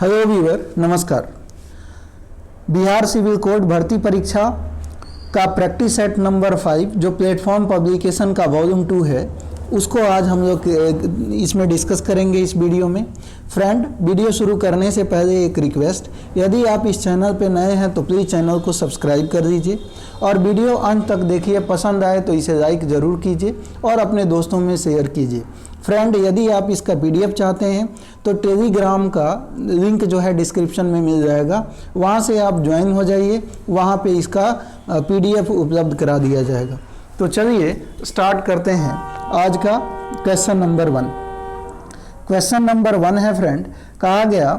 Hello viewer, नमस्कार। Bihar civil code भर्ती परीक्षा का प्रैक्टिस सेट नंबर 5 जो प्लेटफॉर्म पब्लिकेशन का वॉल्यूम 2 है, उसको आज हम लोग इसमें डिस्कस करेंगे इस वीडियो में। फ्रेंड, वीडियो शुरू करने से पहले एक रिक्वेस्ट, यदि आप इस चैनल पर नए हैं तो प्लीज़ चैनल को सब्सक्राइब कर दीजिए और वीडियो अंत तक देखिए। पसंद आए तो इसे लाइक ज़रूर कीजिए और अपने दोस्तों में शेयर कीजिए। फ्रेंड, यदि आप इसका PDF चाहते हैं तो टेलीग्राम का लिंक जो है डिस्क्रिप्शन में मिल जाएगा, वहाँ से आप ज्वाइन हो जाइए, वहाँ पे इसका PDF उपलब्ध करा दिया जाएगा। तो चलिए स्टार्ट करते हैं आज का क्वेश्चन नंबर 1। क्वेश्चन नंबर 1 है फ्रेंड, कहा गया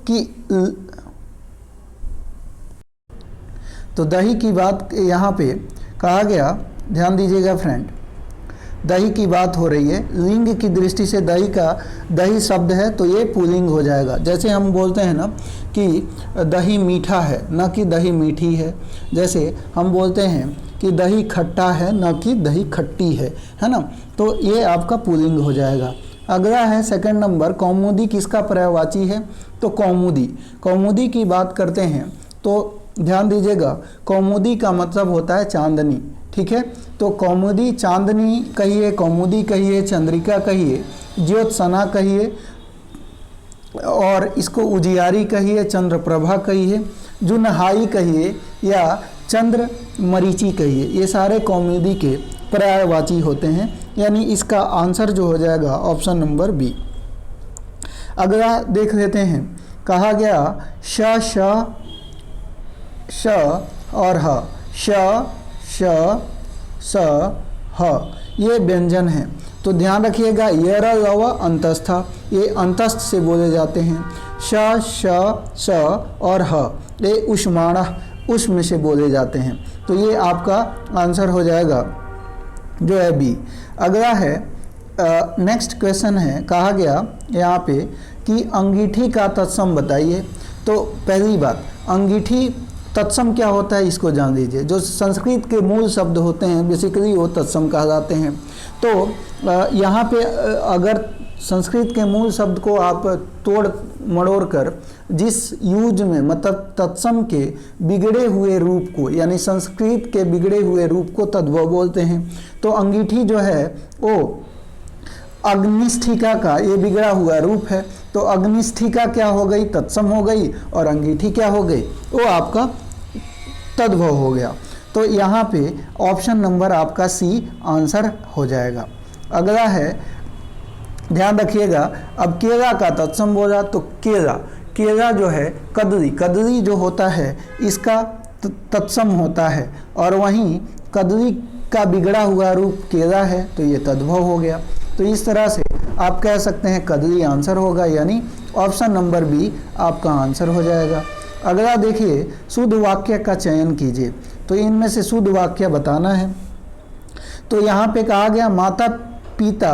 कि तो दही की बात यहाँ पे कहा गया, ध्यान दीजिएगा फ्रेंड, दही की बात हो रही है। लिंग की दृष्टि से दही शब्द है तो ये पुल्लिंग हो जाएगा। जैसे हम बोलते हैं ना कि दही मीठा है, न कि दही मीठी है। जैसे हम बोलते हैं कि दही खट्टा है, न कि दही खट्टी है ना। तो ये आपका पुल्लिंग हो जाएगा। अगला है सेकंड नंबर, कौमुदी किसका पर्यायवाची है? तो कौमुदी की बात करते हैं तो ध्यान दीजिएगा, कौमुदी का मतलब होता है चांदनी, ठीक है। तो कौमुदी चांदनी कहिए, कौमुदी कहिए, चंद्रिका कहिए, ज्योत्सना कहिए और इसको उजियारी कहिए, चंद्रप्रभा कहिए, जुनहाई कहिए या चंद्र मरीचि कहिए। ये सारे कौमुदी के पर्यायवाची होते हैं, यानी इसका आंसर जो हो जाएगा ऑप्शन नंबर बी। अगला देख लेते हैं, कहा गया श और ह, श स ह ये व्यंजन हैं। तो ध्यान रखिएगा, यर लव अंतस्था, ये अंतस्थ से बोले जाते हैं। श स और ह ये उष्माणः, उष्म से बोले जाते हैं। तो ये आपका आंसर हो जाएगा जो है बी। अगला है नेक्स्ट क्वेश्चन है, कहा गया यहाँ पे कि अंगीठी का तत्सम बताइए। तो पहली बात, अंगीठी तत्सम क्या होता है इसको जान लीजिए। जो संस्कृत के मूल शब्द होते हैं बेसिकली वो तत्सम कहलाते हैं। तो यहाँ पे अगर संस्कृत के मूल शब्द को आप तोड़ मड़ोड़ कर जिस यूज में, मतलब तत्सम के बिगड़े हुए रूप को, यानी संस्कृत के बिगड़े हुए रूप को तद्भव बोलते हैं। तो अंगीठी जो है वो अग्निष्ठिका का ये बिगड़ा हुआ रूप है। तो अग्निष्ठिका क्या हो गई? तत्सम हो गई, और अंगीठी क्या हो गई? वो आपका तद्भव हो गया। तो यहाँ पे ऑप्शन नंबर आपका सी आंसर हो जाएगा। अगला है, ध्यान रखिएगा, अब केला का तत्सम बोला तो केला जो है कदली जो होता है इसका तत्सम होता है, और वहीं कदली का बिगड़ा हुआ रूप केला है तो ये तद्भव हो गया। तो इस तरह से आप कह सकते हैं कदली आंसर होगा, यानी ऑप्शन नंबर बी आपका आंसर हो जाएगा। अगला देखिए, शुद्ध वाक्य का चयन कीजिए। तो इनमें से शुद्ध वाक्य बताना है। तो यहाँ पे कहा गया माता पिता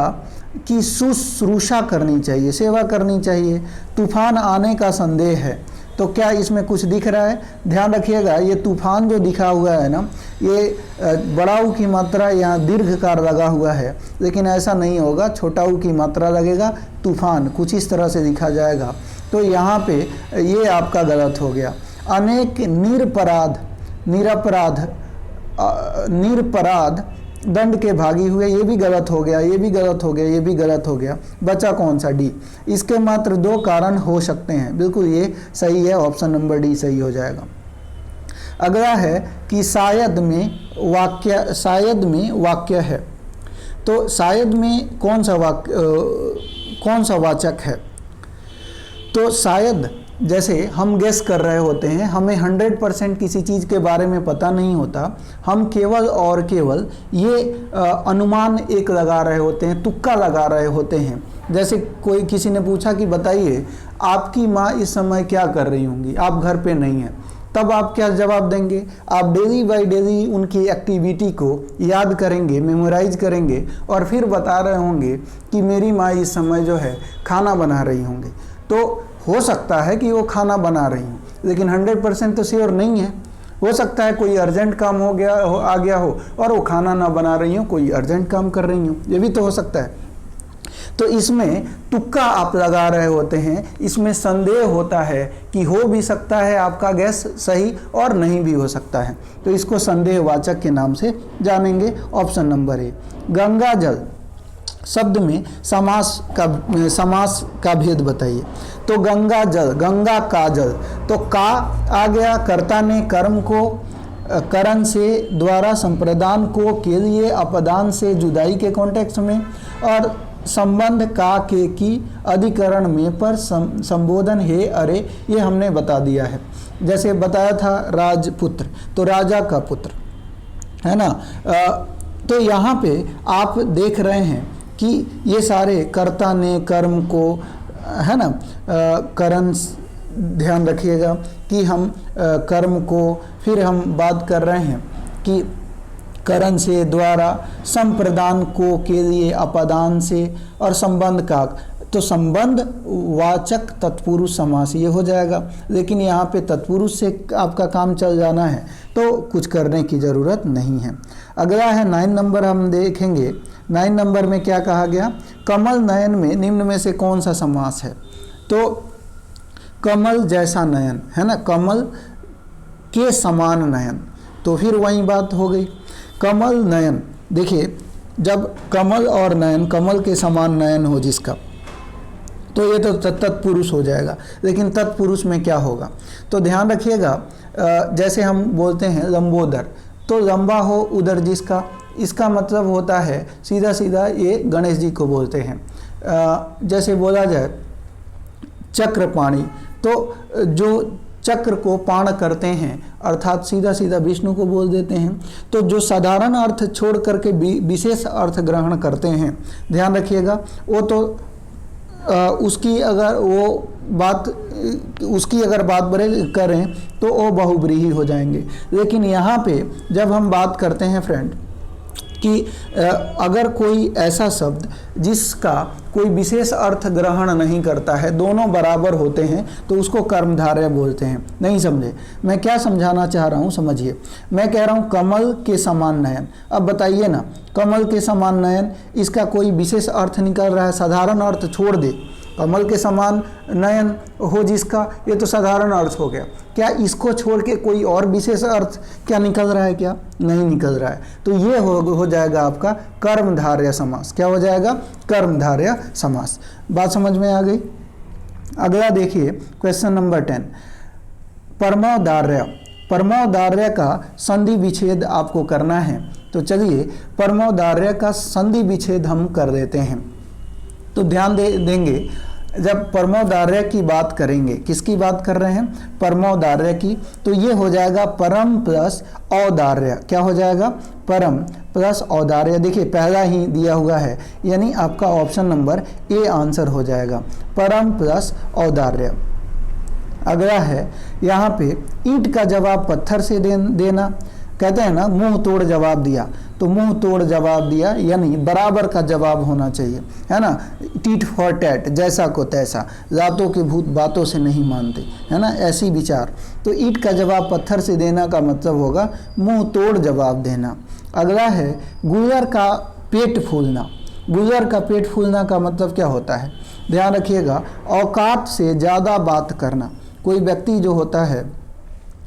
की शुश्रूषा करनी चाहिए, सेवा करनी चाहिए। तूफान आने का संदेह है, तो क्या इसमें कुछ दिख रहा है? ध्यान रखिएगा, ये तूफान जो दिखा हुआ है ना, ये बड़ा ऊ की मात्रा यहाँ दीर्घकार लगा हुआ है, लेकिन ऐसा नहीं होगा, छोटा ऊ की मात्रा लगेगा। तूफान कुछ इस तरह से दिखा जाएगा। तो यहाँ पे ये आपका गलत हो गया। अनेक निरपराध दंड के भागी हुए, ये भी गलत हो गया, ये भी गलत हो गया, ये भी गलत हो गया। बचा कौन सा? डी। इसके मात्र 2 कारण हो सकते हैं, बिल्कुल ये सही है, ऑप्शन नंबर डी सही हो जाएगा। अगला है कि शायद में वाक्य है। तो शायद में कौन सा वाचक है? तो शायद, जैसे हम गेस कर रहे होते हैं, हमें 100% किसी चीज़ के बारे में पता नहीं होता, हम केवल और केवल ये अनुमान एक लगा रहे होते हैं, तुक्का लगा रहे होते हैं। जैसे किसी ने पूछा कि बताइए आपकी माँ इस समय क्या कर रही होंगी, आप घर पे नहीं हैं, तब आप क्या जवाब देंगे? आप डेली बाय डेली उनकी एक्टिविटी को याद करेंगे, मेमोराइज करेंगे और फिर बता रहे होंगे कि मेरी माँ इस समय जो है खाना बना रही होंगी। तो हो सकता है कि वो खाना बना रही हूँ, लेकिन 100% तो श्योर नहीं है। हो सकता है कोई अर्जेंट काम आ गया हो और वो खाना ना बना रही हो, कोई अर्जेंट काम कर रही हो, ये भी तो हो सकता है। तो इसमें तुक्का आप लगा रहे होते हैं, इसमें संदेह होता है कि हो भी सकता है आपका गैस सही और नहीं भी हो सकता है, तो इसको संदेहवाचक के नाम से जानेंगे। Option number A. गंगा जल शब्द में समास का भेद बताइए। तो गंगा जल, गंगा का जल, तो का आ गया कर्ता ने कर्म को करण से द्वारा संप्रदान को के लिए अपदान से जुदाई के कॉन्टेक्स्ट में, और संबंध का के की अधिकरण में पर संबोधन हे अरे, ये हमने बता दिया है। जैसे बताया था राजपुत्र, तो राजा का पुत्र, है ना। तो यहाँ पे आप देख रहे हैं कि ये सारे कर्ता ने कर्म को, है ना, करण, ध्यान रखिएगा कि हम कर्म को, फिर हम बात कर रहे हैं कि करण से, द्वारा, संप्रदान को, के लिए, अपदान से, और संबंध का, तो संबंध वाचक तत्पुरुष समास ये हो जाएगा। लेकिन यहाँ पे तत्पुरुष से आपका काम चल जाना है तो कुछ करने की ज़रूरत नहीं है। अगला है 9 नंबर, हम देखेंगे 9 नंबर में क्या कहा गया। कमल नयन में निम्न में से कौन सा समास है। तो कमल जैसा नयन, है ना, कमल के समान नयन, तो फिर वही बात हो गई। कमल नयन, देखिए जब कमल और नयन, कमल के समान नयन हो जिसका, तो ये तो तत्पुरुष हो जाएगा। लेकिन तत्पुरुष में क्या होगा, तो ध्यान रखिएगा, जैसे हम बोलते हैं लंबोदर, तो लंबा हो उधर जिसका, इसका मतलब होता है सीधा सीधा ये गणेश जी को बोलते हैं। जैसे बोला जाए चक्रपाणी, तो जो चक्र को पाण करते हैं अर्थात सीधा सीधा विष्णु को बोल देते हैं। तो जो साधारण अर्थ छोड़ करके विशेष अर्थ ग्रहण करते हैं, ध्यान रखिएगा, वो तो उसकी अगर बात बड़े करें तो वो बहुब्रीही हो जाएंगे। लेकिन यहाँ पे जब हम बात करते हैं फ्रेंड कि अगर कोई ऐसा शब्द जिसका कोई विशेष अर्थ ग्रहण नहीं करता है, दोनों बराबर होते हैं, तो उसको कर्मधारय बोलते हैं। नहीं समझे मैं क्या समझाना चाह रहा हूँ, समझिए। मैं कह रहा हूँ कमल के समान नयन, अब बताइए ना, कमल के समान नयन, इसका कोई विशेष अर्थ निकल रहा है, साधारण अर्थ छोड़ दे, कमल के समान नयन हो जिसका, ये तो साधारण अर्थ हो गया। क्या इसको छोड़ के कोई और विशेष अर्थ क्या निकल रहा है, क्या नहीं निकल रहा है, तो ये हो जाएगा आपका कर्मधारय समास। क्या हो जाएगा, कर्मधारय समास। बात समझ में आ गई। अगला देखिए क्वेश्चन नंबर 10, परमौदार्य। परमौदार्य का संधि विच्छेद आपको करना है, तो चलिए परमौदार्य का संधि विच्छेद हम कर देते हैं। तो ध्यान देंगे, जब परमौदार्य की बात करेंगे, किसकी बात कर रहे हैं, परमौदार्य की, तो ये हो जाएगा परम प्लस औदार्य। क्या हो जाएगा, परम प्लस औदार्य। देखिए पहला ही दिया हुआ है, यानी आपका ऑप्शन नंबर ए आंसर हो जाएगा, परम प्लस औदार्य। अगला है यहाँ पे ईंट का जवाब पत्थर से देना। कहते हैं ना मुंह तोड़ जवाब दिया, तो मुंह तोड़ जवाब दिया, यानी बराबर का जवाब होना चाहिए, है ना। टीट फॉर टैट, जैसा को तैसा, जातों के भूत बातों से नहीं मानते, है ना, ऐसी विचार। तो ईंट का जवाब पत्थर से देना का मतलब होगा मुंह तोड़ जवाब देना। अगला है गुजर का पेट फूलना। गुजर का पेट फूलना का मतलब क्या होता है, ध्यान रखिएगा, औकात से ज़्यादा बात करना। कोई व्यक्ति जो होता है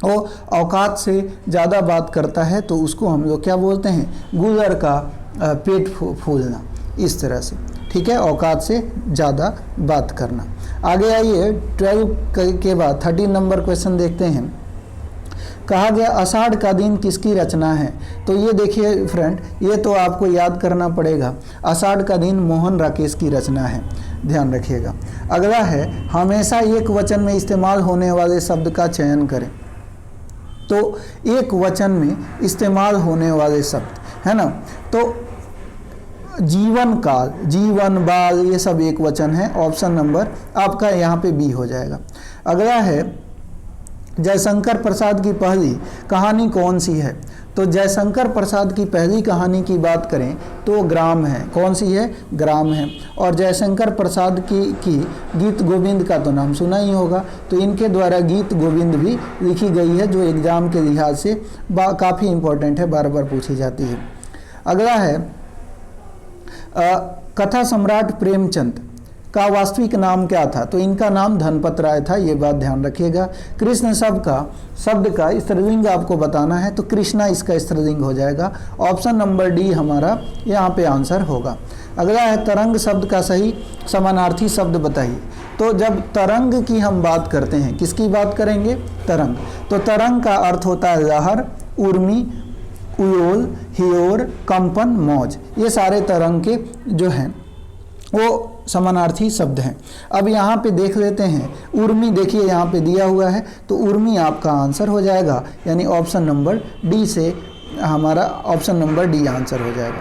वो औकात से ज़्यादा बात करता है, तो उसको हम लोग क्या बोलते हैं, गुजर का पेट फूलना, इस तरह से, ठीक है, औकात से ज़्यादा बात करना। आगे आइए 12 के बाद 13 नंबर क्वेश्चन देखते हैं। कहा गया आषाढ़ का दिन किसकी रचना है। तो ये देखिए फ्रेंड, ये तो आपको याद करना पड़ेगा, आषाढ़ का दिन मोहन राकेश की रचना है, ध्यान रखिएगा। अगला है हमेशा एक वचन में इस्तेमाल होने वाले शब्द का चयन करें। तो एक वचन में इस्तेमाल होने वाले शब्द, है ना, तो जीवन काल, जीवन बाल, ये सब एक वचन है। ऑप्शन नंबर आपका यहाँ पे बी हो जाएगा। अगला है जयशंकर प्रसाद की पहली कहानी कौन सी है। तो जयशंकर प्रसाद की पहली कहानी की बात करें तो ग्राम है। कौन सी है, ग्राम है। और जयशंकर प्रसाद की गीत गोविंद का तो नाम सुना ही होगा, तो इनके द्वारा गीत गोविंद भी लिखी गई है, जो एग्ज़ाम के लिहाज से काफ़ी इम्पोर्टेंट है, बार बार पूछी जाती है। अगला है कथा सम्राट प्रेमचंद का वास्तविक नाम क्या था? तो इनका नाम धनपत राय था, ये बात ध्यान रखिएगा। कृष्ण शब्द का स्त्रीलिंग आपको बताना है, तो कृष्णा इसका स्त्रीलिंग हो जाएगा। ऑप्शन नंबर डी हमारा यहाँ पे आंसर होगा। अगला है तरंग शब्द का सही समानार्थी शब्द बताइए। तो जब तरंग की हम बात करते हैं, किसकी बात करेंगे? तरंग। तो तरंग का अर्थ होता है लहर, उर्मी, उयोल, हियोर, कंपन, मौज। ये सारे तरंग के जो हैं वो समानार्थी शब्द हैं। अब यहाँ पे देख लेते हैं, उर्मी देखिए यहाँ पे दिया हुआ है, तो उर्मी आपका आंसर हो जाएगा, यानी ऑप्शन नंबर डी से हमारा ऑप्शन नंबर डी आंसर हो जाएगा।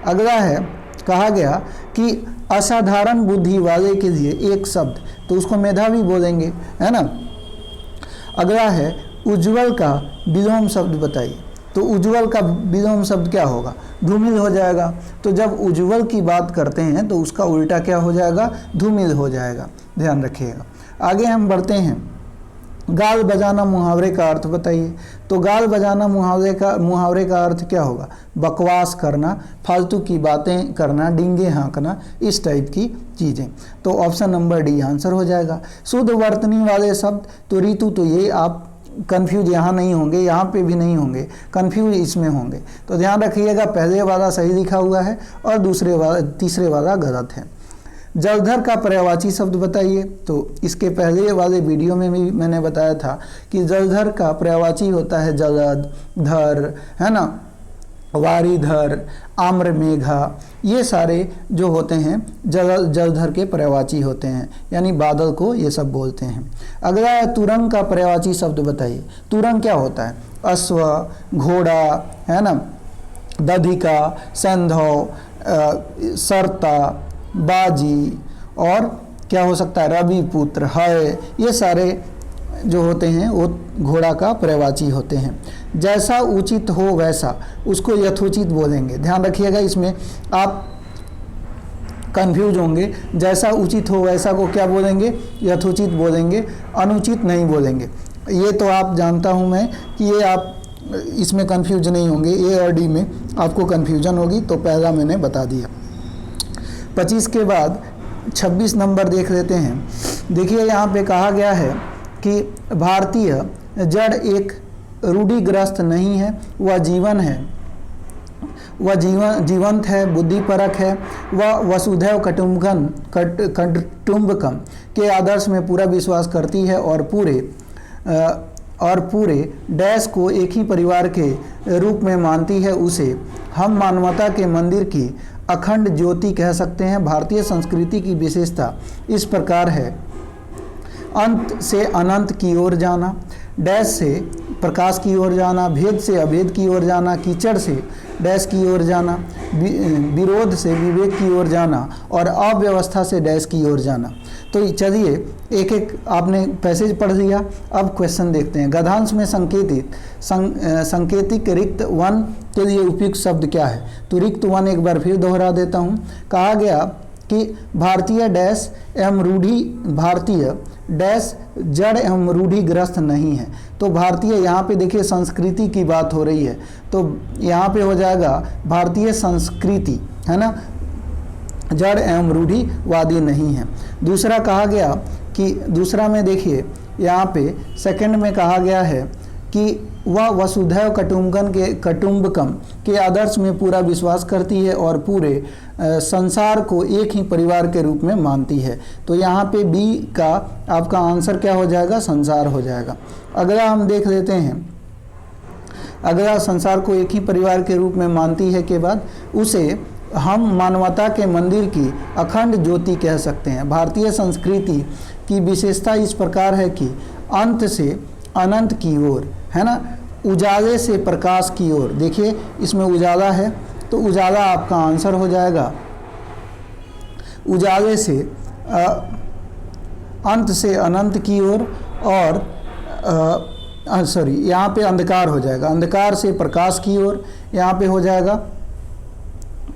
अगला है, कहा गया कि असाधारण बुद्धि वाले के लिए एक शब्द, तो उसको मेधावी बोलेंगे, है ना। अगला है उज्ज्वल का विलोम शब्द बताइए। तो उज्ज्वल का विलोम शब्द क्या होगा? धूमिल हो जाएगा। तो जब उज्ज्वल की बात करते हैं तो उसका उल्टा क्या हो जाएगा? धूमिल हो जाएगा, ध्यान रखिएगा। आगे हम बढ़ते हैं, गाल बजाना मुहावरे का अर्थ बताइए। तो गाल बजाना मुहावरे का अर्थ क्या होगा? बकवास करना, फालतू की बातें करना, डींगे हाँकना, इस टाइप की चीज़ें। तो ऑप्शन नंबर डी आंसर हो जाएगा। शुद्ध वर्तनी वाले शब्द, तो ऋतु, तो ये आप कन्फ्यूज यहाँ नहीं होंगे, यहाँ पे भी नहीं होंगे, कन्फ्यूज इसमें होंगे। तो ध्यान रखिएगा, पहले वाला सही लिखा हुआ है और तीसरे वाला गलत है। जलधर का पर्यायवाची शब्द बताइए। तो इसके पहले वाले वीडियो में भी मैंने बताया था कि जलधर का पर्यायवाची होता है जलद, धर, है ना, वारीधर, आम्र मेघा, ये सारे जो होते हैं जलधर के पर्यायवाची होते हैं, यानी बादल को ये सब बोलते हैं। अगला है तुरंग का पर्यायवाची शब्द बताइए। तुरंग क्या होता है? अश्व, घोड़ा, है ना, दधिका, संधव, सरता, बाजी, और क्या हो सकता है? रवि पुत्र, है, ये सारे जो होते हैं वो घोड़ा का पर्यायवाची होते हैं। जैसा उचित हो वैसा, उसको यथोचित बोलेंगे। ध्यान रखिएगा, इसमें आप कंफ्यूज होंगे। जैसा उचित हो वैसा को क्या बोलेंगे? यथोचित बोलेंगे, अनुचित नहीं बोलेंगे। ये तो आप जानता हूँ मैं कि ये आप इसमें कंफ्यूज नहीं होंगे, ए और डी में आपको कंफ्यूजन होगी, तो पहला मैंने बता दिया। 25 के बाद 26 नंबर देख लेते हैं। देखिए यहाँ पे कहा गया है कि भारतीय जड़ एक रूढ़िग्रस्त नहीं है, वह जीवन है, वह जीवंत है, बुद्धिपरक है, वह वसुधैव कुटुम्बकम के आदर्श में पूरा विश्वास करती है और पूरे डैश को एक ही परिवार के रूप में मानती है। उसे हम मानवता के मंदिर की अखंड ज्योति कह सकते हैं। भारतीय संस्कृति की विशेषता इस प्रकार है, अंत से अनंत की ओर जाना, डैश से प्रकाश की ओर जाना, भेद से अभेद की ओर जाना, कीचड़ से डैश की ओर जाना, विरोध से विवेक की ओर जाना, और अव्यवस्था से डैश की ओर जाना। तो चलिए एक एक आपने पैसेज पढ़ लिया, अब क्वेश्चन देखते हैं। गद्यांश में संकेतिक रिक्त वन के लिए उपयुक्त शब्द क्या है? तो रिक्त वन एक बार फिर दोहरा देता हूँ। कहा गया कि भारतीय डैश जड़ एवं रूढ़िग्रस्त नहीं है। तो भारतीय, यहाँ पे देखिए संस्कृति की बात हो रही है, तो यहाँ पे हो जाएगा भारतीय संस्कृति, है ना, जड़ एवं रूढ़िवादी नहीं है। दूसरा कहा गया कि दूसरा में देखिए यहाँ पे सेकंड में कहा गया है कि वह वसुधैव कुटुम्बकम के आदर्श में पूरा विश्वास करती है और पूरे संसार को एक ही परिवार के रूप में मानती है। तो यहाँ पे बी का आपका आंसर क्या हो जाएगा? संसार हो जाएगा। अगला हम देख लेते हैं, अगला संसार को एक ही परिवार के रूप में मानती है के बाद उसे हम मानवता के मंदिर की अखंड ज्योति कह सकते हैं। भारतीय संस्कृति की विशेषता इस प्रकार है कि अंत से अनंत की ओर, है ना, उजाले से प्रकाश की ओर। देखिए इसमें उजाला है, तो उजाला आपका आंसर हो जाएगा। उजाले से अंत से अनंत की ओर, और सॉरी यहाँ पे अंधकार हो जाएगा, अंधकार से प्रकाश की ओर यहाँ पे हो जाएगा,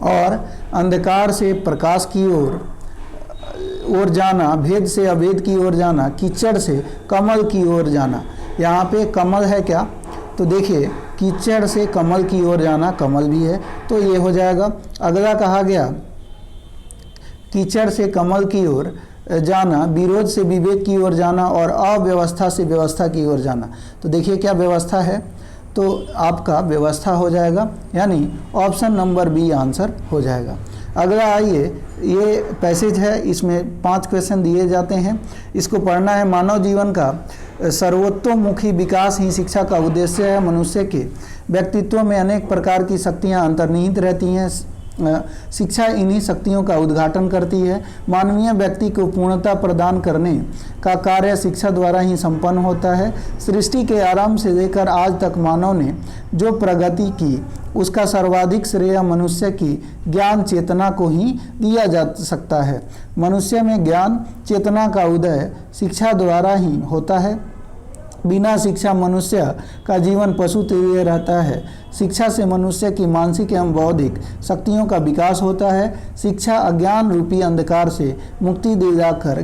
और अंधकार से प्रकाश की ओर जाना, भेद से अभेद की ओर जाना, कीचड़ से कमल की ओर जाना। यहाँ पे कमल है क्या? तो देखिए कीचड़ से कमल की ओर जाना, कमल भी है, तो ये हो जाएगा। अगला कहा गया कीचड़ से कमल की ओर जाना, विरोध से विवेक की ओर जाना और अव्यवस्था से व्यवस्था की ओर जाना। तो देखिए क्या व्यवस्था है, तो आपका व्यवस्था हो जाएगा, यानी ऑप्शन नंबर बी आंसर हो जाएगा। अगला आइए, ये पैसेज है, इसमें 5 क्वेश्चन दिए जाते हैं, इसको पढ़ना है। मानव जीवन का सर्वतोमुखी विकास ही शिक्षा का उद्देश्य है। मनुष्य के व्यक्तित्व में अनेक प्रकार की शक्तियाँ अंतर्निहित रहती हैं। शिक्षा इन्हीं शक्तियों का उद्घाटन करती है। मानवीय व्यक्ति को पूर्णता प्रदान करने का कार्य शिक्षा द्वारा ही संपन्न होता है। सृष्टि के आरंभ से लेकर आज तक मानव ने जो प्रगति की, उसका सर्वाधिक श्रेय मनुष्य की ज्ञान चेतना को ही दिया जा सकता है। मनुष्य में ज्ञान चेतना का उदय शिक्षा द्वारा ही होता है। बिना शिक्षा मनुष्य का जीवन पशु तुल्य रहता है। शिक्षा से मनुष्य की मानसिक एवं बौद्धिक शक्तियों का विकास होता है। शिक्षा अज्ञान रूपी अंधकार से मुक्ति दिलाकर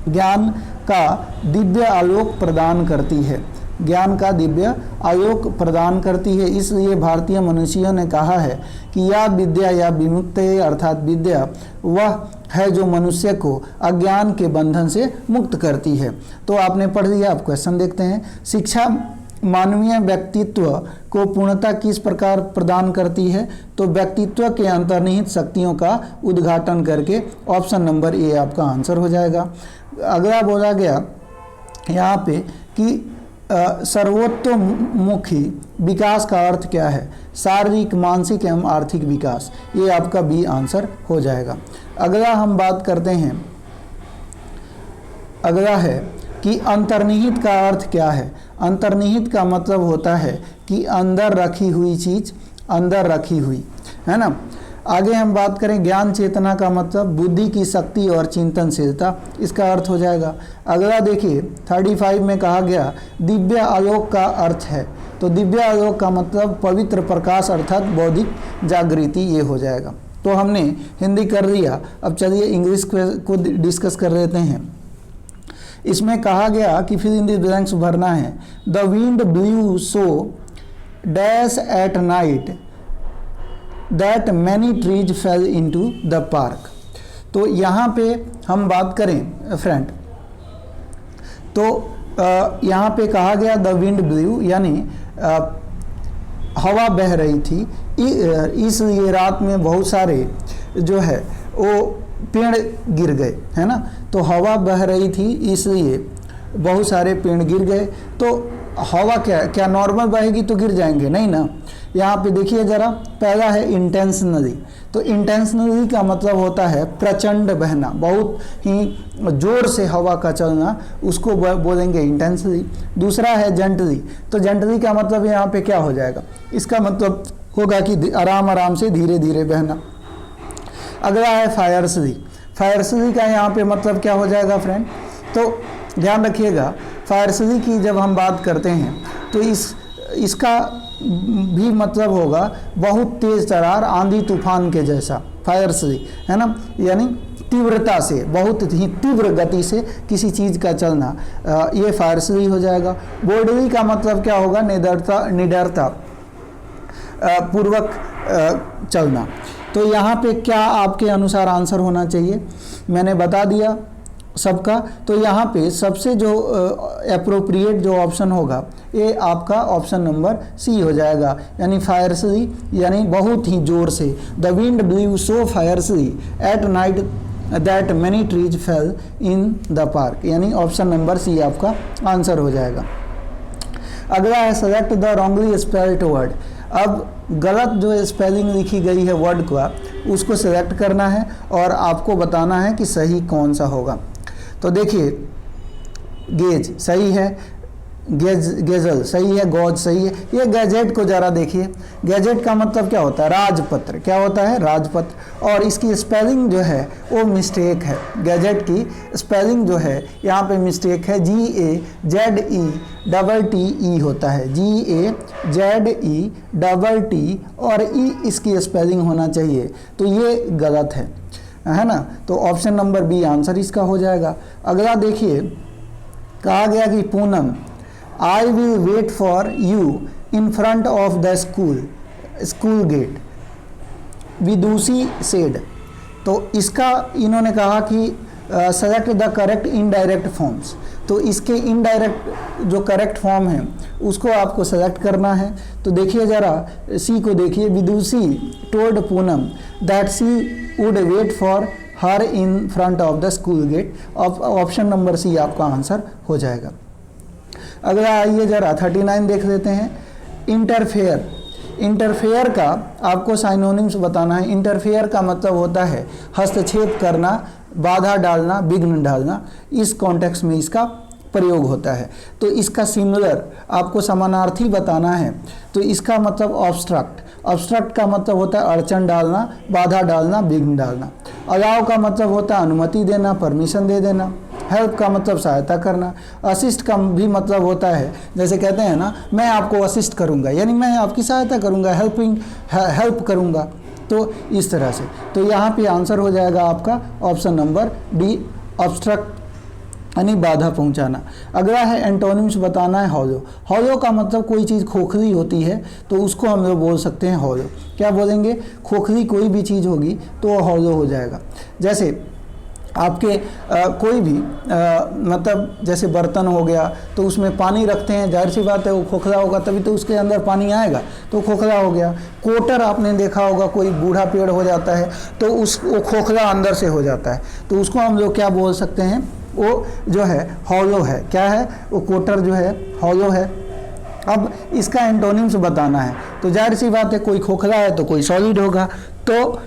ज्ञान का दिव्य आलोक प्रदान करती है। ज्ञान का दिव्य आलोक प्रदान करती है। इसलिए भारतीय मनुष्यों ने कहा है कि या विद्या या विमुक्ति, अर्थात विद्या वह है जो मनुष्य को अज्ञान के बंधन से मुक्त करती है। तो आपने पढ़ लिया, आप क्वेश्चन देखते हैं। शिक्षा मानवीय व्यक्तित्व को पूर्णता किस प्रकार प्रदान करती है, तो व्यक्तित्व के अंतर्निहित शक्तियों का उद्घाटन करके। ऑप्शन नंबर ए आपका आंसर हो जाएगा। अगला बोला गया यहाँ पे कि सर्वतोमुखी विकास का अर्थ क्या है, शारीरिक, मानसिक एवं आर्थिक विकास, ये आपका बी आंसर हो जाएगा। अगला हम बात करते हैं, अगला है कि अंतर्निहित का अर्थ क्या है। अंतर्निहित का मतलब होता है कि अंदर रखी हुई चीज़, अंदर रखी हुई, है ना। आगे हम बात करें ज्ञान चेतना का मतलब बुद्धि की शक्ति और चिंतनशीलता, इसका अर्थ हो जाएगा। अगला देखिए 35 में कहा गया दिव्य आलोक का अर्थ है, तो दिव्य आलोक का मतलब पवित्र प्रकाश अर्थात बौद्धिक जागृति, ये हो जाएगा। तो हमने हिंदी कर लिया, अब चलिए इंग्लिश को डिस्कस कर लेते हैं। इसमें कहा गया कि फिर इन द ब्लैंक्स भरना है। The wind blew so dash at night that many trees fail into the park. तो यहाँ पे हम बात करें फ्रेंड, तो यहाँ पे कहा गया द विंड ब्लू, यानी हवा बह रही थी, इसलिए रात में बहुत सारे जो है वो पेड़ गिर गए, है ना। तो हवा बह रही थी इसलिए बहुत सारे पेड़ गिर गए। तो हवा क्या नॉर्मल बहेगी तो गिर जाएंगे, नहीं ना। यहाँ पे देखिए ज़रा, पहला है इंटेंशनली, तो इंटेंशनली का मतलब होता है प्रचंड बहना, बहुत ही जोर से हवा का चलना, उसको बोलेंगे इंटेंशनली। दूसरा है जेंटली, तो जेंटली का मतलब यहाँ पे क्या हो जाएगा, इसका मतलब होगा कि आराम आराम से धीरे धीरे बहना। अगला है फायरसली, फायरसली का यहाँ पे मतलब क्या हो जाएगा फ्रेंड, तो ध्यान रखिएगा फायरसली की जब हम बात करते हैं तो इसका भी मतलब होगा बहुत तेज तरार, आंधी तूफान के जैसा, फायरसली, है ना, यानी तीव्रता से, बहुत ही तीव्र गति से किसी चीज़ का चलना, ये फायरसली हो जाएगा। बोल्डली का मतलब क्या होगा, निडरता पूर्वक चलना। तो यहाँ पे क्या आपके अनुसार आंसर होना चाहिए, मैंने बता दिया सबका। तो यहाँ पे सबसे जो एप्रोप्रिएट जो ऑप्शन होगा ये आपका ऑप्शन नंबर सी हो जाएगा, यानी फायरसली, यानी बहुत ही जोर से। The wind blew so fiercely at night that many trees fell in the park, यानी ऑप्शन नंबर सी आपका आंसर हो जाएगा। अगला है select the wrongly spelled word. अब गलत जो स्पेलिंग लिखी गई है वर्ड का, उसको सिलेक्ट करना है और आपको बताना है कि सही कौन सा होगा। तो देखिए गेज सही है, गेजल सही है, गॉज सही है। ये गैजेट को ज़रा देखिए, गैजेट का मतलब क्या होता है, राजपत्र, क्या होता है, राजपत्र। और इसकी स्पेलिंग जो है वो मिस्टेक है, गैजेट की स्पेलिंग जो है यहाँ पे मिस्टेक है, GAZETTE होता है, GAZETTE और ई इसकी स्पेलिंग होना चाहिए, तो ये गलत है ना। तो ऑप्शन नंबर बी आंसर इसका हो जाएगा। अगला देखिए, कहा गया कि Poonam I will wait for you in front of the school gate. Vidushi said, तो इसका इन्होंने कहा कि select the correct indirect forms, तो इसके इनडायरेक्ट जो करेक्ट फॉर्म है उसको आपको सेलेक्ट करना है। तो देखिए ज़रा सी को देखिए, Vidushi told Poonam that she would wait for her in front of the school gate. Option number C आपका आंसर हो जाएगा। अगला आइए ज़रा 39 देख लेते हैं। इंटरफेयर, इंटरफेयर का आपको साइनोनिम्स बताना है। इंटरफेयर का मतलब होता है हस्तक्षेप करना, बाधा डालना, विघ्न डालना, इस कॉन्टेक्स्ट में इसका प्रयोग होता है। तो इसका सिमिलर आपको समानार्थी बताना है, तो इसका मतलब ऑब्स्ट्रक्ट, ऑब्स्ट्रक्ट का मतलब होता है अड़चन डालना, बाधा डालना, विघ्न डालना। अलाउ का मतलब होता है अनुमति देना, परमिशन दे देना। हेल्प का मतलब सहायता करना। असिस्ट का भी मतलब होता है, जैसे कहते हैं ना, मैं आपको असिस्ट करूंगा, यानी मैं आपकी सहायता करूंगा, हेल्प करूंगा। तो इस तरह से, तो यहाँ पे आंसर हो जाएगा आपका ऑप्शन नंबर डी, ऑब्स्ट्रक्ट यानी बाधा पहुंचाना। अगला है एंटोनिम्स बताना है। हॉलो, हॉलो का मतलब कोई चीज़ खोखली होती है तो उसको हम लोग बोल सकते हैं हॉलो। क्या बोलेंगे? खोखली कोई भी चीज़ होगी तो वो हॉलो हो जाएगा। जैसे आपके कोई भी मतलब जैसे बर्तन हो गया तो उसमें पानी रखते हैं, जाहिर सी बात है वो खोखला होगा तभी तो उसके अंदर पानी आएगा, तो खोखला हो गया। कोटर आपने देखा होगा, कोई बूढ़ा पेड़ हो जाता है तो वो खोखला अंदर से हो जाता है, तो उसको हम लोग क्या बोल सकते हैं? वो जो है हॉलो है। क्या है? वो कोटर जो है हॉलो है। अब इसका एंटोनिम्स बताना है, तो जाहिर सी बात है कोई खोखला है तो कोई सॉलिड होगा, तो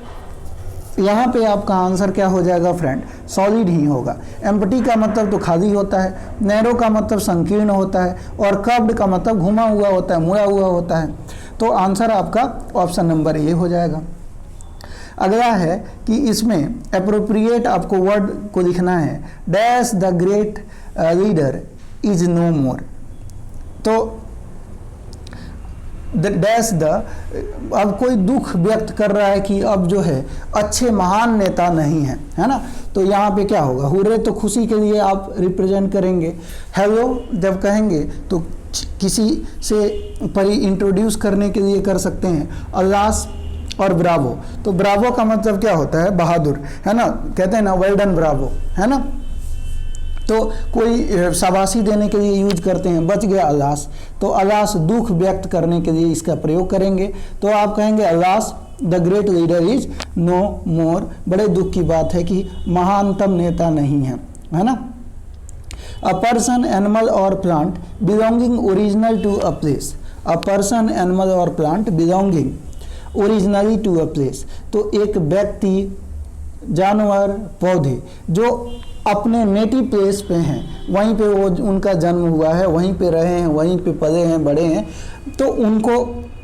यहाँ पे आपका आंसर क्या हो जाएगा फ्रेंड? सॉलिड ही होगा। एम्प्टी का मतलब तो खाली होता है, नैरो का मतलब संकीर्ण होता है, और कर्व्ड का मतलब घुमा हुआ होता है, मुड़ा हुआ होता है। तो आंसर आपका ऑप्शन नंबर ए हो जाएगा। अगला है कि इसमें अप्रोप्रिएट आपको वर्ड को लिखना है। Dash the great leader is no more, तो डैश द, अब कोई दुख व्यक्त कर रहा है कि अब जो है अच्छे महान नेता नहीं है, है ना, तो यहाँ पे क्या होगा? हुर्रे तो खुशी के लिए आप रिप्रेजेंट करेंगे। हेलो जब कहेंगे तो किसी से परी इंट्रोड्यूस करने के लिए कर सकते हैं। अल्लास और ब्रावो, तो ब्रावो का मतलब क्या होता है? बहादुर, है ना, कहते हैं ना वेल डन ब्रावो, है ना। तो कोई शाबाशी देने के लिए यूज करते हैं। बच गया अल्लास, तो अल्लास दुख व्यक्त करने के लिए इसका प्रयोग करेंगे, तो आप कहेंगे alas the great leader is no more. बड़े दुख की बात है कि महानतम नेता नहीं है ना। अ पर्सन, एनिमल और plant belonging original to a place. A person, animal और plant belonging originally to a place, तो एक व्यक्ति, जानवर, पौधे जो अपने नेटिव प्लेस पे हैं, वहीं पे वो उनका जन्म हुआ है, वहीं पे रहे हैं, वहीं पे पले हैं, बड़े हैं, तो उनको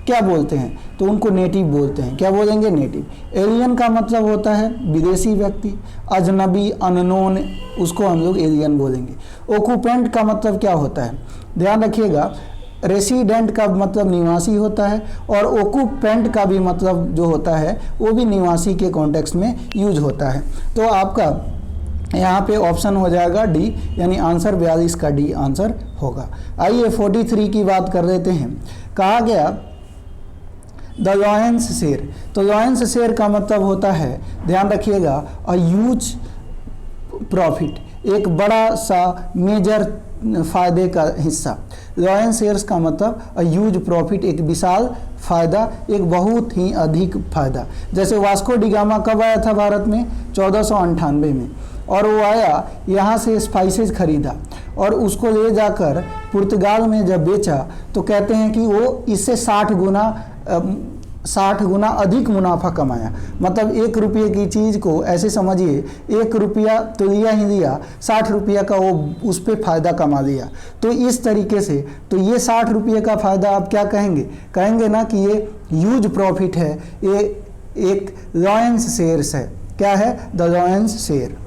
क्या बोलते हैं? तो उनको नेटिव बोलते हैं। क्या बोलेंगे? नेटिव। एलियन का मतलब होता है विदेशी व्यक्ति, अजनबी, अननोन, उसको हम लोग एलियन बोलेंगे। ओकुपेंट का मतलब क्या होता है? ध्यान रखिएगा, रेसिडेंट का मतलब निवासी होता है, और ओकुपेंट का भी मतलब जो होता है वो भी निवासी के कॉन्टेक्स्ट में यूज होता है। तो आपका यहाँ पे ऑप्शन हो जाएगा डी, यानी आंसर 42 का डी आंसर होगा। आइए 43 की बात कर लेते हैं। कहा गया द लॉयंस शेर, तो लॉयंस शेर का मतलब होता है, ध्यान रखिएगा, अ ह्यूज प्रॉफिट, एक बड़ा सा मेजर फायदे का हिस्सा। लॉयंस शेयर्स का मतलब अ ह्यूज प्रॉफिट, एक विशाल फायदा, एक बहुत ही अधिक फायदा। जैसे वास्को डी गामा कब आया था भारत में? 1498 में, और वो आया यहाँ से स्पाइसेस खरीदा और उसको ले जाकर पुर्तगाल में जब बेचा तो कहते हैं कि वो इससे 60 गुना अधिक मुनाफा कमाया। मतलब 1 रुपये की चीज़ को ऐसे समझिए, 1 रुपया तो लिया ही लिया, 60 रुपया का वो उस पर फ़ायदा कमा लिया। तो इस तरीके से, तो ये 60 रुपये का फ़ायदा आप क्या कहेंगे? कहेंगे ना कि ये ह्यूज प्रॉफिट है, ये एक लॉयंस शेयर्स है। क्या है? The lions share.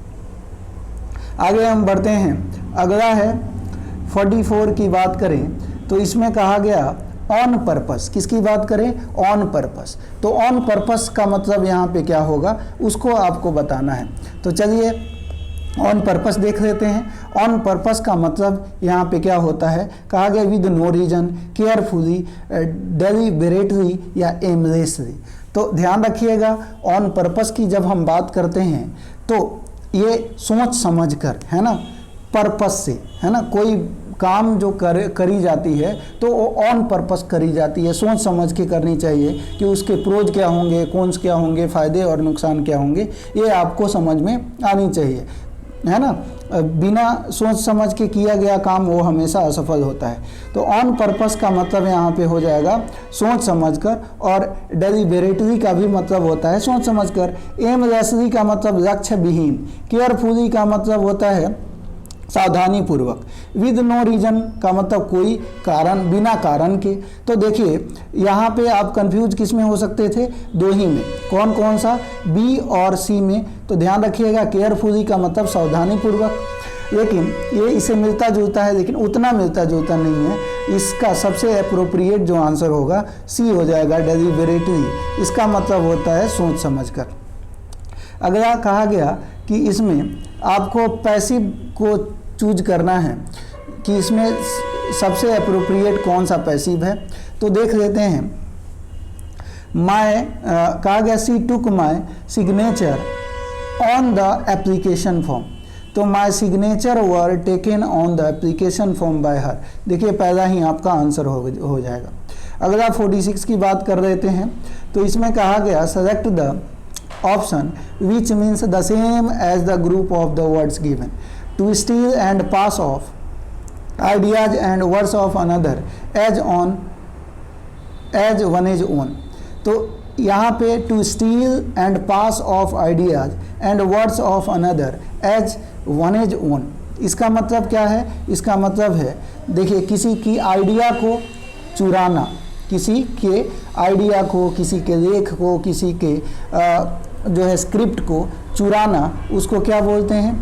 आगे हम बढ़ते हैं। अगला है 44 की बात करें तो इसमें कहा गया ऑन पर्पस। किसकी बात करें? On purpose. तो ऑन पर्पस का मतलब यहाँ पे क्या होगा उसको आपको बताना है। तो चलिए ऑन पर्पस देख लेते हैं। ऑन पर्पस का मतलब यहाँ पे क्या होता है? कहा गया with no reason, carefully, deliberately या एमलेसली। तो ध्यान रखिएगा, ऑन पर्पस की जब हम बात करते हैं तो ये सोच समझ कर, है ना, पर्पस से, है ना, कोई काम जो करी जाती है तो वो ऑन पर्पस करी जाती है, सोच समझ के करनी चाहिए कि उसके प्रोज क्या होंगे, कॉन्स क्या होंगे, फ़ायदे और नुकसान क्या होंगे, ये आपको समझ में आनी चाहिए, है ना। बिना सोच समझ के किया गया काम वो हमेशा असफल होता है। तो ऑन पर्पस का मतलब यहाँ पे हो जाएगा सोच समझकर, और डेलिबरेटली का भी मतलब होता है सोच समझकर। एमलेसली का मतलब लक्ष्य विहीन, केयरफुली का मतलब होता है सावधानी पूर्वक, विद नो रीजन का मतलब कोई कारण, बिना कारण के। तो देखिए यहाँ पे आप कंफ्यूज किस में हो सकते थे, दो ही में, कौन कौन सा, बी और सी में। तो ध्यान रखिएगा, केयरफुली का मतलब सावधानी पूर्वक, लेकिन ये इसे मिलता जुलता है लेकिन उतना मिलता जुलता नहीं है। इसका सबसे अप्रोप्रिएट जो आंसर होगा सी हो जाएगा, डेलिबरेटली। इसका मतलब होता है सोच समझकर। अगला कहा गया कि इसमें आपको पैसिव को चूज करना है कि इसमें सबसे अप्रोप्रिएट कौन सा पैसिव है। तो देख लेते हैं, कहा गया she took my signature on the application form. तो my signature were taken on the application form by her. देखिए पहला ही आपका आंसर हो जाएगा। अगला 46 की बात कर लेते हैं। तो इसमें कहा गया select the option which means the same as the group of the words given, to steal and pass off ideas and words of another as one is own। तो यहाँ पे to steal and pass off ideas and words of another as one is own, इसका मतलब क्या है? इसका मतलब है, देखिए, किसी की आइडिया को चुराना, किसी के आइडिया को, किसी के लेख को, किसी के जो है स्क्रिप्ट को चुराना, उसको क्या बोलते हैं?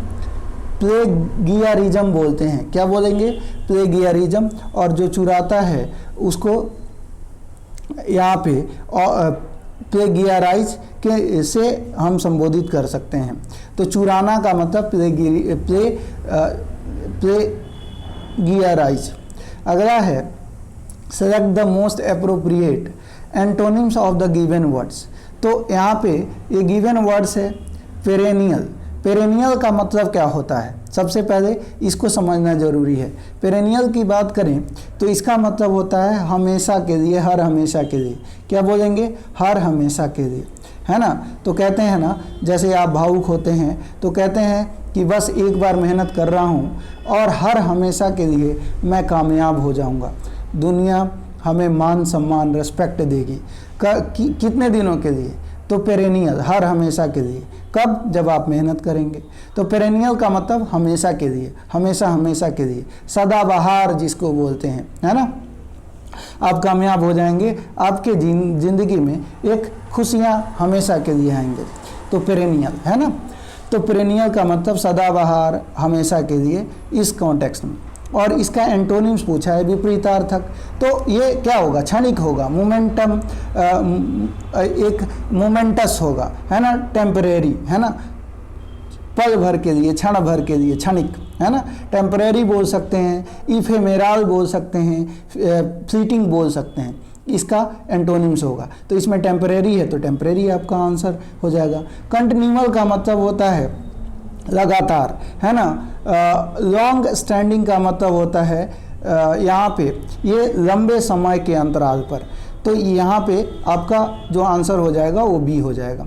प्लेगियरिज्म बोलते हैं। क्या बोलेंगे? प्लेगियरिज्म। और जो चुराता है उसको यहाँ पे प्लेगियराइज के से हम संबोधित कर सकते हैं। तो चुराना का मतलब प्लेगियराइज। अगला है select the most appropriate antonyms of the given words. तो यहाँ पे ये गिवन वर्ड्स है पेरेनियल। पेरेनियल का मतलब क्या होता है? सबसे पहले इसको समझना जरूरी है। पेरेनियल की बात करें तो इसका मतलब होता है हमेशा के लिए, हर हमेशा के लिए। क्या बोलेंगे? हर हमेशा के लिए, है ना। तो कहते हैं ना, जैसे आप भावुक होते हैं तो कहते हैं कि बस एक बार मेहनत कर रहा हूँ और हर हमेशा के लिए मैं कामयाब हो जाऊँगा, दुनिया हमें मान सम्मान रेस्पेक्ट देगी। कितने दिनों के लिए? तो पेरेनियल, हर हमेशा के लिए। कब? जब आप मेहनत करेंगे। तो पेरेनियल का मतलब हमेशा के लिए, हमेशा हमेशा के लिए, सदाबहार जिसको बोलते हैं, है ना। आप कामयाब हो जाएंगे, आपके ज़िंदगी में एक खुशियाँ हमेशा के लिए आएंगे। तो पेरेनियल, है ना। तो पेरेनियल का मतलब सदाबहार, हमेशा के लिए, इस कॉन्टेक्स्ट में। और इसका एंटोनिम्स पूछा है, विपरीतार्थक। तो ये क्या होगा? क्षणिक होगा, मोमेंटम, एक मोमेंटस होगा, है ना, टेम्परेरी, है ना, पल भर के लिए, क्षण भर के लिए, क्षणिक, है ना। टेम्परेरी बोल सकते हैं, इफेमेराल बोल सकते हैं, फ्लीटिंग बोल सकते हैं। इसका एंटोनिम्स होगा। तो इसमें टेम्परेरी है तो टेम्परेरी आपका आंसर हो जाएगा। कंटिन्यूअल का मतलब होता है लगातार, है ना। लॉन्ग स्टैंडिंग का मतलब होता है यहाँ पे ये लंबे समय के अंतराल पर। तो यहाँ पे आपका जो आंसर हो जाएगा वो बी हो जाएगा।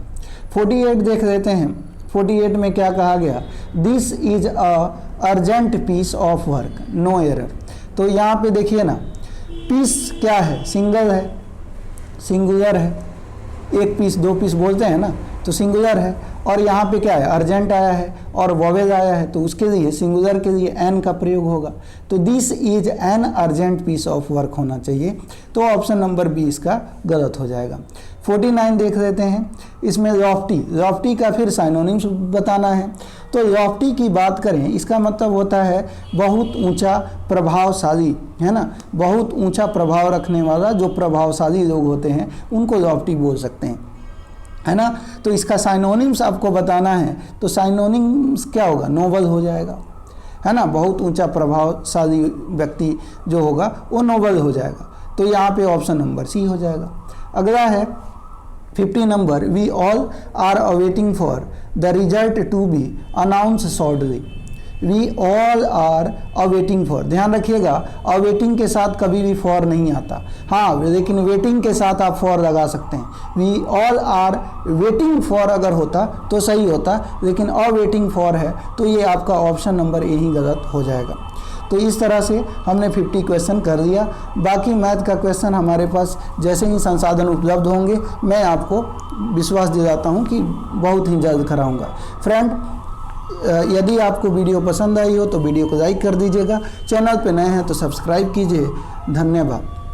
48 देख लेते हैं। 48 में क्या कहा गया? This is a urgent piece of work, no error. तो यहाँ पे देखिए ना, पीस क्या है? सिंगल है, सिंगुलर है। एक पीस, दो पीस बोलते हैं ना, तो सिंगुलर है। और यहाँ पे क्या है? अर्जेंट आया है और वॉवेल आया है, तो उसके लिए, सिंगुलर के लिए एन का प्रयोग होगा। तो this is an urgent piece of work होना चाहिए। तो ऑप्शन नंबर बी इसका गलत हो जाएगा। 49 देख लेते हैं। इसमें लॉफ्टी, लॉफ्टी का फिर साइनोनिम्स बताना है। तो लॉफ्टी की बात करें, इसका मतलब होता है बहुत ऊंचा, प्रभावशाली, है ना। बहुत ऊंचा प्रभाव रखने वाला, जो प्रभावशाली लोग होते हैं उनको लॉफ्टी बोल सकते हैं, है ना। तो इसका साइनोनिम्स आपको बताना है। तो साइनोनिम्स क्या होगा? नोबल हो जाएगा, है ना। बहुत ऊंचा प्रभावशाली व्यक्ति जो होगा वो नोबल हो जाएगा। तो यहाँ पे ऑप्शन नंबर सी हो जाएगा। अगला है 50 नंबर, we all are awaiting for the result to be announce shortly. We all are awaiting for, ध्यान रखिएगा अवेटिंग के साथ कभी भी फॉर नहीं आता। हाँ, लेकिन वेटिंग के साथ आप फॉर लगा सकते हैं। We all are waiting for अगर होता तो सही होता, लेकिन अवेटिंग फॉर है तो ये आपका ऑप्शन नंबर ए ही गलत हो जाएगा। तो इस तरह से हमने 50 क्वेश्चन कर लिया। बाकी मैथ का क्वेश्चन हमारे पास जैसे ही संसाधन उपलब्ध होंगे मैं आपको विश्वास दिलाता हूँ कि बहुत ही जल्द कराऊंगा। फ्रेंड, यदि आपको वीडियो पसंद आई हो तो वीडियो को लाइक कर दीजिएगा, चैनल पे नए हैं तो सब्सक्राइब कीजिए। धन्यवाद।